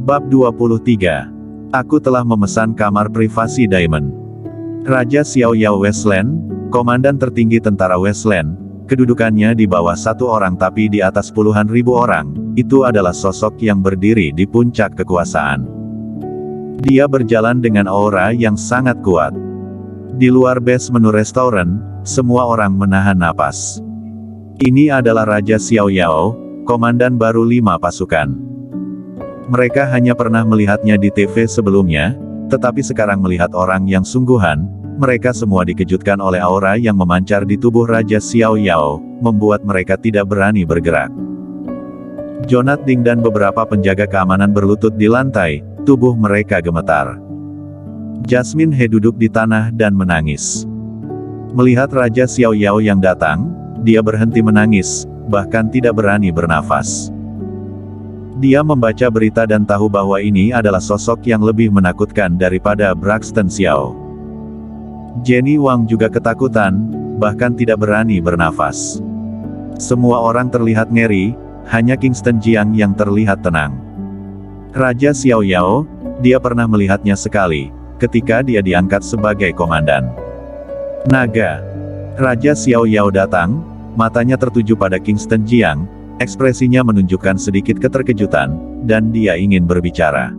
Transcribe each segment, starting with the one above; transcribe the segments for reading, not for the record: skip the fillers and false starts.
Bab 23. Aku telah memesan kamar privasi Diamond. Raja Xiao Yao Westland, komandan tertinggi tentara Westland, kedudukannya di bawah satu orang tapi di atas puluhan ribu orang, itu adalah sosok yang berdiri di puncak kekuasaan. Dia berjalan dengan aura yang sangat kuat. Di luar base menu restoran, semua orang menahan napas. Ini adalah Raja Xiao Yao, komandan baru 5 pasukan. Mereka hanya pernah melihatnya di TV sebelumnya, tetapi sekarang melihat orang yang sungguhan, mereka semua dikejutkan oleh aura yang memancar di tubuh Raja Xiao Yao, membuat mereka tidak berani bergerak. Jonat Ding dan beberapa penjaga keamanan berlutut di lantai, tubuh mereka gemetar. Jasmine He duduk di tanah dan menangis. Melihat Raja Xiao Yao yang datang, dia berhenti menangis, bahkan tidak berani bernafas. Dia membaca berita dan tahu bahwa ini adalah sosok yang lebih menakutkan daripada Braxton Xiao. Jenny Wang juga ketakutan, bahkan tidak berani bernafas. Semua orang terlihat ngeri, hanya Kingston Jiang yang terlihat tenang. Raja Xiao Yao, dia pernah melihatnya sekali, ketika dia diangkat sebagai komandan. Naga. Raja Xiao Yao datang, matanya tertuju pada Kingston Jiang, ekspresinya menunjukkan sedikit keterkejutan, dan dia ingin berbicara.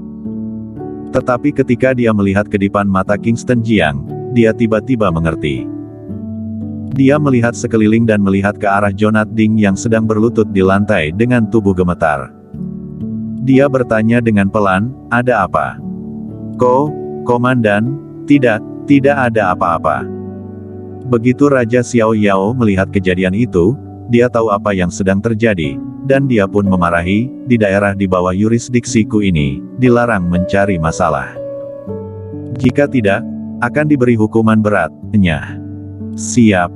Tetapi ketika dia melihat kedipan mata Kingston Jiang, dia tiba-tiba mengerti. Dia melihat sekeliling dan melihat ke arah Jonat Ding yang sedang berlutut di lantai dengan tubuh gemetar. Dia bertanya dengan pelan, "Ada apa?" Komandan, tidak ada apa-apa." Begitu Raja Xiao Yao melihat kejadian itu, dia tahu apa yang sedang terjadi, dan dia pun memarahi, di daerah di bawah yurisdiksiku ini, dilarang mencari masalah. Jika tidak, akan diberi hukuman berat, nyah. Siap.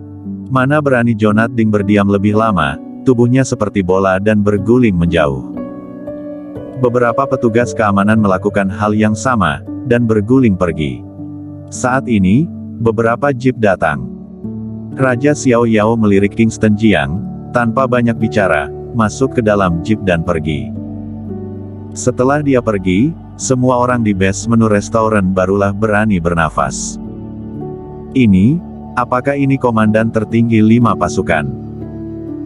Mana berani Jonat Ding berdiam lebih lama, tubuhnya seperti bola dan berguling menjauh. Beberapa petugas keamanan melakukan hal yang sama, dan berguling pergi. Saat ini, beberapa jeep datang. Raja Xiao Yao melirik Kingston Jiang, tanpa banyak bicara, masuk ke dalam jeep dan pergi. Setelah dia pergi, semua orang di base menu restoran barulah berani bernafas. Apakah ini komandan tertinggi 5 pasukan?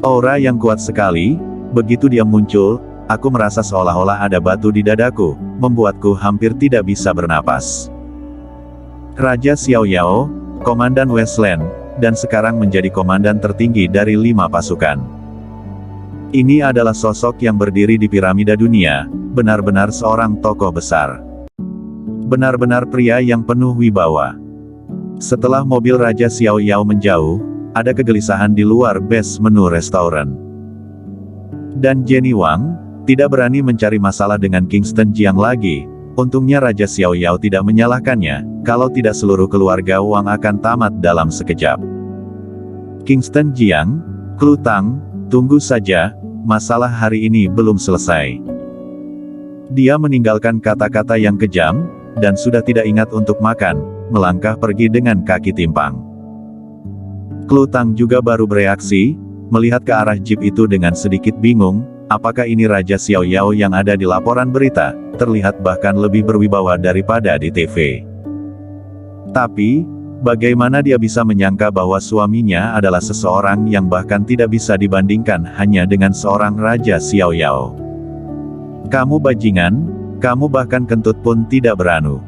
Aura yang kuat sekali, begitu dia muncul, aku merasa seolah-olah ada batu di dadaku, membuatku hampir tidak bisa bernapas. Raja Xiao Yao, komandan Westland, dan sekarang menjadi komandan tertinggi dari 5 pasukan. Ini adalah sosok yang berdiri di piramida dunia, benar-benar seorang tokoh besar. Benar-benar pria yang penuh wibawa. Setelah mobil Raja Xiao Yao menjauh, ada kegelisahan di luar base menu restoran. Dan Jenny Wang, tidak berani mencari masalah dengan Kingston Jiang lagi, untungnya Raja Xiao Yao tidak menyalahkannya, kalau tidak seluruh keluarga Wang akan tamat dalam sekejap. Kingston Jiang, Klu Tang, tunggu saja, masalah hari ini belum selesai. Dia meninggalkan kata-kata yang kejam, dan sudah tidak ingat untuk makan, melangkah pergi dengan kaki timpang. Klu Tang juga baru bereaksi, melihat ke arah jeep itu dengan sedikit bingung, apakah ini Raja Xiao Yao yang ada di laporan berita, terlihat bahkan lebih berwibawa daripada di TV. Tapi, bagaimana dia bisa menyangka bahwa suaminya adalah seseorang yang bahkan tidak bisa dibandingkan hanya dengan seorang Raja Xiao Yao. Kamu bajingan, kamu bahkan kentut pun tidak beranu.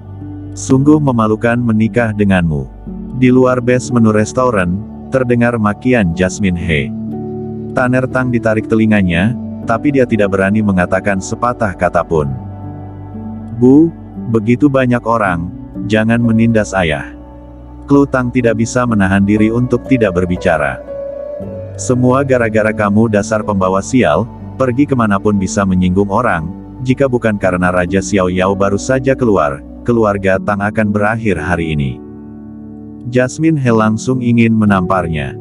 Sungguh memalukan menikah denganmu. Di luar base menu restoran, terdengar makian Jasmine He. Tanner Tang ditarik telinganya, tapi dia tidak berani mengatakan sepatah kata pun. "Bu, begitu banyak orang, jangan menindas ayah." Klu Tang tidak bisa menahan diri untuk tidak berbicara. "Semua gara-gara kamu dasar pembawa sial, pergi kemanapun bisa menyinggung orang, jika bukan karena Raja Xiao Yao baru saja keluar, keluarga Tang akan berakhir hari ini." Jasmine He langsung ingin menamparnya.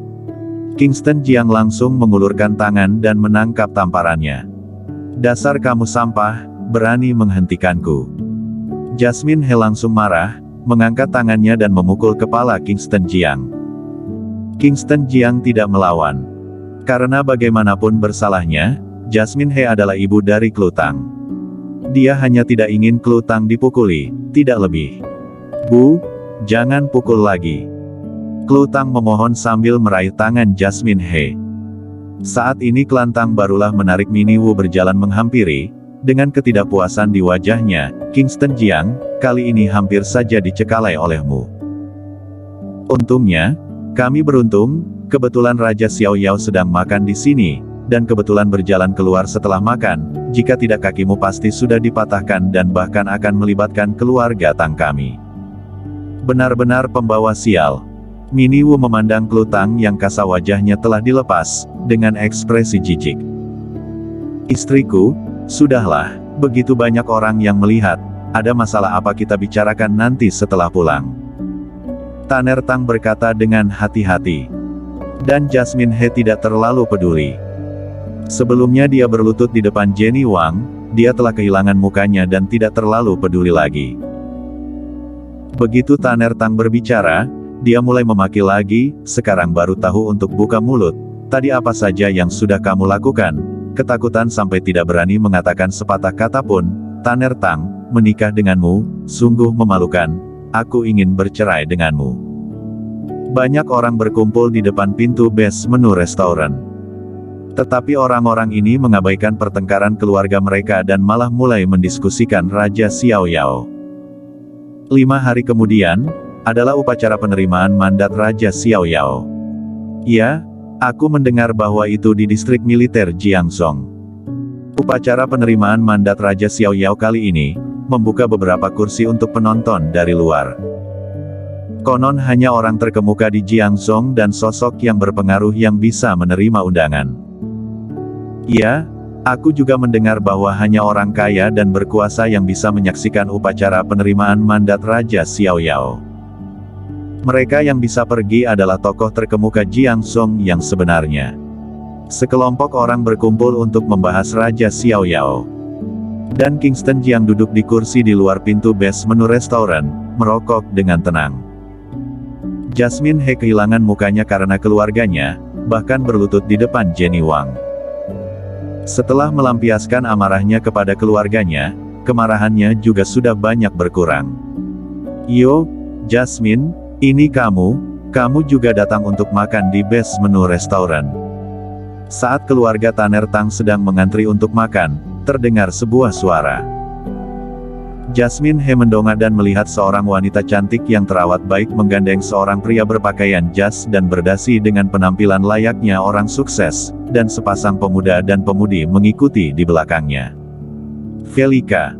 Kingston Jiang langsung mengulurkan tangan dan menangkap tamparannya. "Dasar kamu sampah, berani menghentikanku." Jasmine He langsung marah, mengangkat tangannya dan memukul kepala Kingston Jiang. Kingston Jiang tidak melawan. Karena bagaimanapun bersalahnya, Jasmine He adalah ibu dari Klu Tang. Dia hanya tidak ingin Klu Tang dipukuli, tidak lebih. Bu, jangan pukul lagi. Klu Tang memohon sambil meraih tangan Jasmine He. Saat ini klan Tang barulah menarik Mini Wu berjalan menghampiri. Dengan ketidakpuasan di wajahnya, Kingston Jiang, kali ini hampir saja dicekalai olehmu. Untungnya, kami beruntung, kebetulan Raja Xiao Yao sedang makan di sini, dan kebetulan berjalan keluar setelah makan, jika tidak kakimu pasti sudah dipatahkan dan bahkan akan melibatkan keluarga Tang kami. Benar-benar pembawa sial. Mini Wu memandang Klu Tang yang kasar wajahnya telah dilepas, dengan ekspresi jijik. Istriku, sudahlah, begitu banyak orang yang melihat, ada masalah apa kita bicarakan nanti setelah pulang. Tanner Tang berkata dengan hati-hati. Dan Jasmine He tidak terlalu peduli. Sebelumnya dia berlutut di depan Jenny Wang, dia telah kehilangan mukanya dan tidak terlalu peduli lagi. Begitu Tanner Tang berbicara, dia mulai memaki lagi, sekarang baru tahu untuk buka mulut. Tadi apa saja yang sudah kamu lakukan? Ketakutan sampai tidak berani mengatakan sepatah kata pun. Tanner Tang, menikah denganmu, sungguh memalukan. Aku ingin bercerai denganmu. Banyak orang berkumpul di depan pintu base menu restoran. Tetapi orang-orang ini mengabaikan pertengkaran keluarga mereka dan malah mulai mendiskusikan Raja Xiao Yao. 5 hari kemudian, adalah upacara penerimaan mandat Raja Xiao Yao. Ya, aku mendengar bahwa itu di distrik militer Jiangzhong. Upacara penerimaan mandat Raja Xiao Yao kali ini, membuka beberapa kursi untuk penonton dari luar. Konon hanya orang terkemuka di Jiangzhong dan sosok yang berpengaruh yang bisa menerima undangan. Ya, aku juga mendengar bahwa hanya orang kaya dan berkuasa yang bisa menyaksikan upacara penerimaan mandat Raja Xiao Yao. Mereka yang bisa pergi adalah tokoh terkemuka Jiangzhong yang sebenarnya. Sekelompok orang berkumpul untuk membahas Raja Xiao Yao. Dan Kingston Jiang duduk di kursi di luar pintu base menu restoran, merokok dengan tenang. Jasmine He kehilangan mukanya karena keluarganya, bahkan berlutut di depan Jenny Wang. Setelah melampiaskan amarahnya kepada keluarganya, kemarahannya juga sudah banyak berkurang. Yo, Jasmine, ini kamu juga datang untuk makan di base menu restoran. Saat keluarga Tanner Tang sedang mengantri untuk makan, terdengar sebuah suara. Jasmine He mendongak dan melihat seorang wanita cantik yang terawat baik menggandeng seorang pria berpakaian jas dan berdasi dengan penampilan layaknya orang sukses, dan sepasang pemuda dan pemudi mengikuti di belakangnya. Velika.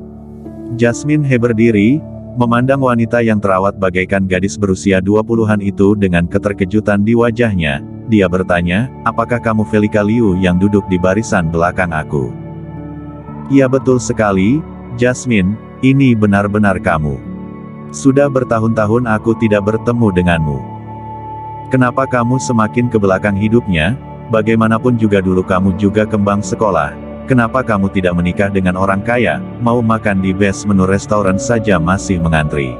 Jasmine He berdiri, memandang wanita yang terawat bagaikan gadis berusia 20-an itu dengan keterkejutan di wajahnya. Dia bertanya, apakah kamu Velika Liu yang duduk di barisan belakang aku? Ya betul sekali, Jasmine. Ini benar-benar kamu. Sudah bertahun-tahun aku tidak bertemu denganmu. Kenapa kamu semakin ke belakang hidupnya? Bagaimanapun juga dulu kamu juga kembang sekolah. Kenapa kamu tidak menikah dengan orang kaya, mau makan di base menu restoran saja masih mengantri?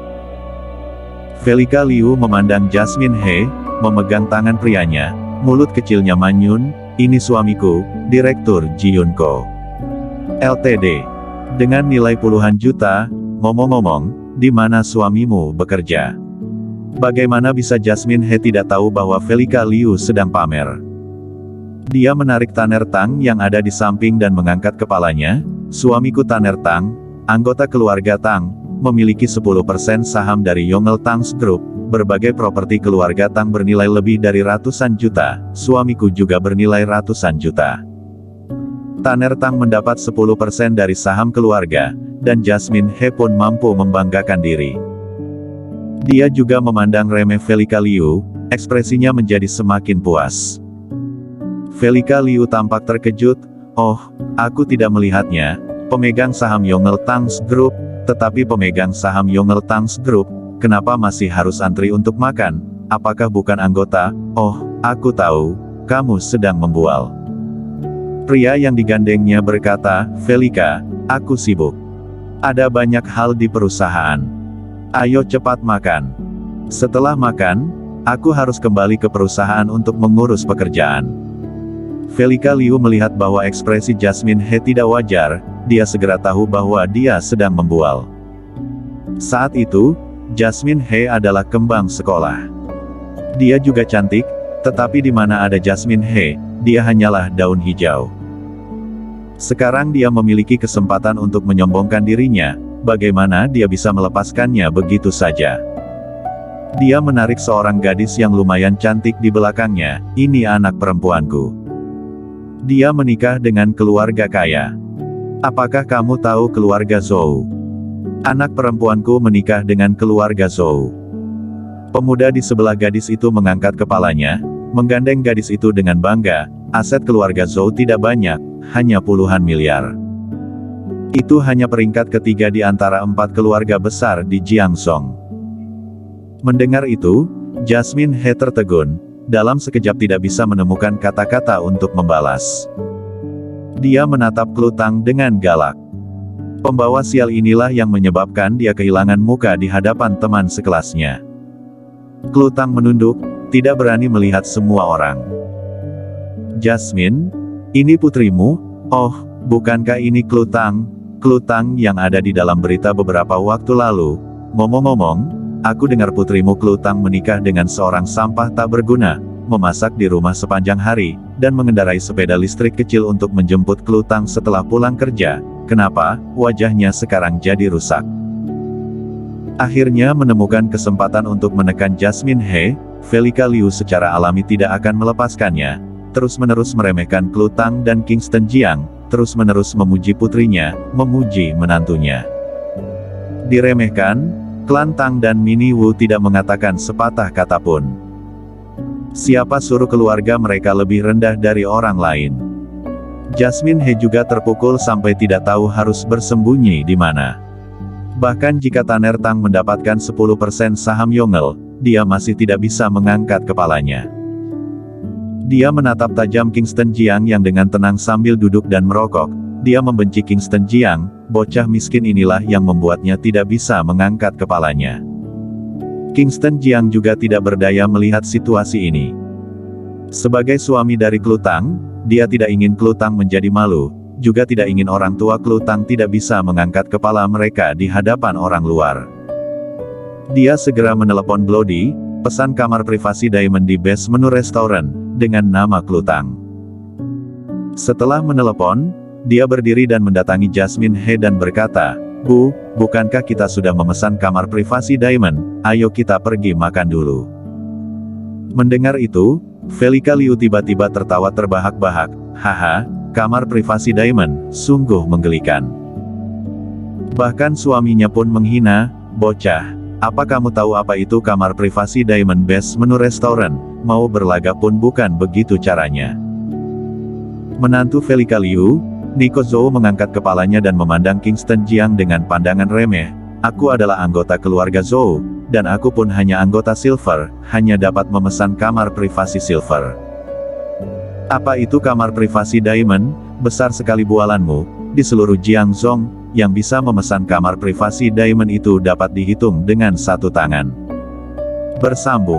Velika Liu memandang Jasmine He, memegang tangan prianya, mulut kecilnya manyun, ini suamiku, Direktur Ji Yunko Ltd. Dengan nilai puluhan juta, ngomong-ngomong, di mana suamimu bekerja? Bagaimana bisa Jasmine He tidak tahu bahwa Velika Liu sedang pamer? Dia menarik Tanner Tang yang ada di samping dan mengangkat kepalanya. Suamiku Tanner Tang, anggota keluarga Tang, memiliki 10% saham dari Yongel Tang's Group. Berbagai properti keluarga Tang bernilai lebih dari ratusan juta, suamiku juga bernilai ratusan juta. Tanner Tang mendapat 10% dari saham keluarga, dan Jasmine He pun mampu membanggakan diri. Dia juga memandang remeh Velika Liu, ekspresinya menjadi semakin puas. Velika Liu tampak terkejut, oh, aku tidak melihatnya, pemegang saham Yongel Tang's Group, tetapi pemegang saham Yongel Tang's Group, kenapa masih harus antri untuk makan? Apakah bukan anggota? Oh, aku tahu, kamu sedang membual. Pria yang digandengnya berkata, Velika, aku sibuk. Ada banyak hal di perusahaan. Ayo cepat makan. Setelah makan, aku harus kembali ke perusahaan untuk mengurus pekerjaan. Velika Liu melihat bahwa ekspresi Jasmine He tidak wajar, dia segera tahu bahwa dia sedang membual. Saat itu, Jasmine He adalah kembang sekolah. Dia juga cantik, tetapi di mana ada Jasmine He, dia hanyalah daun hijau. Sekarang dia memiliki kesempatan untuk menyombongkan dirinya, bagaimana dia bisa melepaskannya begitu saja. Dia menarik seorang gadis yang lumayan cantik di belakangnya, ini anak perempuanku. Dia menikah dengan keluarga kaya. Apakah kamu tahu keluarga Zhou? Anak perempuanku menikah dengan keluarga Zhou. Pemuda di sebelah gadis itu mengangkat kepalanya, menggandeng gadis itu dengan bangga, aset keluarga Zhou tidak banyak, hanya puluhan miliar. Itu hanya peringkat ketiga di antara 4 keluarga besar di Jiangzhou. Mendengar itu, Jasmine He tertegun, dalam sekejap tidak bisa menemukan kata-kata untuk membalas. Dia menatap Klutang dengan galak. Pembawa sial inilah yang menyebabkan dia kehilangan muka di hadapan teman sekelasnya. Klutang menunduk, tidak berani melihat semua orang. Jasmine, ini putrimu? Oh, bukankah ini Klutang? Klutang yang ada di dalam berita beberapa waktu lalu. Ngomong-ngomong, aku dengar putrimu Klutang menikah dengan seorang sampah tak berguna, memasak di rumah sepanjang hari, dan mengendarai sepeda listrik kecil untuk menjemput Klutang setelah pulang kerja. Kenapa wajahnya sekarang jadi rusak? Akhirnya menemukan kesempatan untuk menekan Jasmine He, Velika Liu secara alami tidak akan melepaskannya, terus-menerus meremehkan Klutang dan Kingston Jiang, terus-menerus memuji putrinya, memuji menantunya. Diremehkan, klan Tang dan Mini Wu tidak mengatakan sepatah kata pun. Siapa suruh keluarga mereka lebih rendah dari orang lain? Jasmine He juga terpukul sampai tidak tahu harus bersembunyi di mana. Bahkan jika Tanner Tang mendapatkan 10% saham Yongel, dia masih tidak bisa mengangkat kepalanya. Dia menatap tajam Kingston Jiang yang dengan tenang sambil duduk dan merokok. Dia membenci Kingston Jiang, bocah miskin inilah yang membuatnya tidak bisa mengangkat kepalanya. Kingston Jiang juga tidak berdaya melihat situasi ini. Sebagai suami dari Klutang, dia tidak ingin Klutang menjadi malu, juga tidak ingin orang tua Klutang tidak bisa mengangkat kepala mereka di hadapan orang luar. Dia segera menelepon Glody, pesan kamar privasi Diamond di base menu restoran, dengan nama Klutang. Setelah menelepon, dia berdiri dan mendatangi Jasmine He dan berkata, "Bu, bukankah kita sudah memesan kamar privasi Diamond? Ayo kita pergi makan dulu." Mendengar itu, Velika Liu tiba-tiba tertawa terbahak-bahak, "Haha, kamar privasi Diamond, sungguh menggelikan." Bahkan suaminya pun menghina, "Bocah, apa kamu tahu apa itu kamar privasi Diamond base menu restoran? Mau berlagak pun bukan begitu caranya." Menantu Velika Liu, Nico Zhou mengangkat kepalanya dan memandang Kingston Jiang dengan pandangan remeh. "Aku adalah anggota keluarga Zhou, dan aku pun hanya anggota Silver, hanya dapat memesan kamar privasi Silver." "Apa itu kamar privasi Diamond? Besar sekali bualanmu. Di seluruh Jiangzhou, yang bisa memesan kamar privasi Diamond itu dapat dihitung dengan satu tangan." Bersambung.